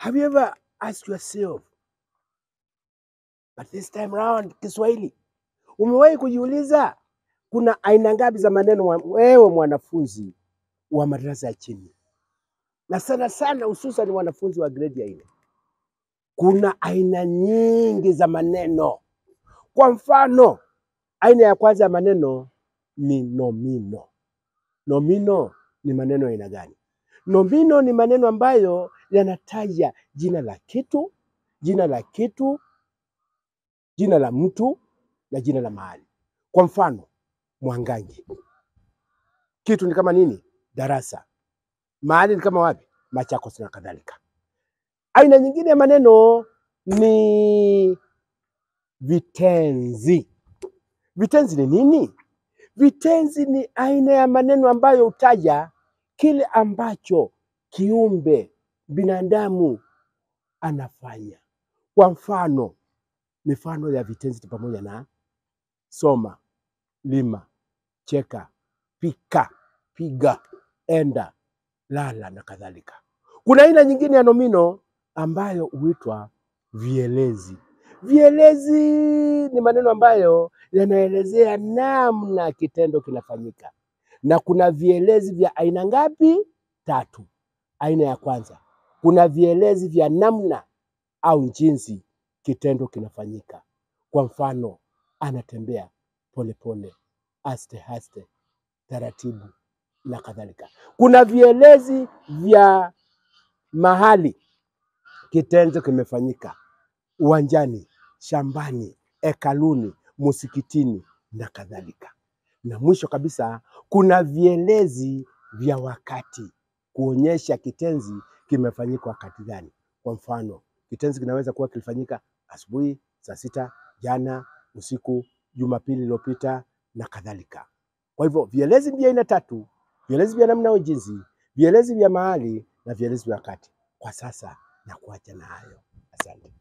Have you ever asked yourself, but this time round Kiswahili, umewahi kujiuliza kuna aina ngapi za maneno wewe mwanafunzi wa madarasa ya chini? Na sana sana hususan wanafunzi wa grade ya 4. Kuna aina nyingi za maneno. Kwa mfano, aina ya kwanza ya maneno ni nomino. Nomino ni maneno aina gani? Nomino ni maneno ambayo yanataja jina la kitu, jina la mtu na jina la mahali. Kwa mfano, Mwangangi. Kitu ni kama nini? Darasa. Mahali ni kama wapi? Machakos na kadhalika. Aina nyingine ya maneno ni vitenzi. Vitenzi ni nini? Vitenzi ni aina ya maneno ambayo hutaja kile ambacho kiumbe binadamu anafanya. Kwa mfano, mifano ya vitenzi pamoja na soma, lima, cheka, pika, piga, enda, lala na kadhalika. Kuna aina nyingine ya nomino ambayo huitwa vielezi. Vielezi ni maneno ambayo yanaelezea namna kitendo kinafanyika. Na kuna vielezi vya aina ngapi? 3. Aina ya kwanza, kuna vielezi vya namna au jinsi kitendo kinafanyika. Kwa mfano, anatembea polepole, aste aste, taratibu na kadhalika. Kuna vielezi vya mahali kitendo kimefanyika: uwanjani, shambani, hekaluni, msikitini na kadhalika. Na mwisho kabisa, kuna vielezi vya wakati kuonyesha kitenzi kimefanyika wakati gani. Kwa mfano, kitenzi kinaweza kuwa kilifanyika asubuhi, saa 6, jana, usiku, Jumapili iliyopita na kadhalika. Kwa hivyo vielezi vya aina 3: vielezi vya namna au jinsi, vielezi vya mahali na vielezi vya wakati. Kwa sasa na kuacha na hayo. Asante.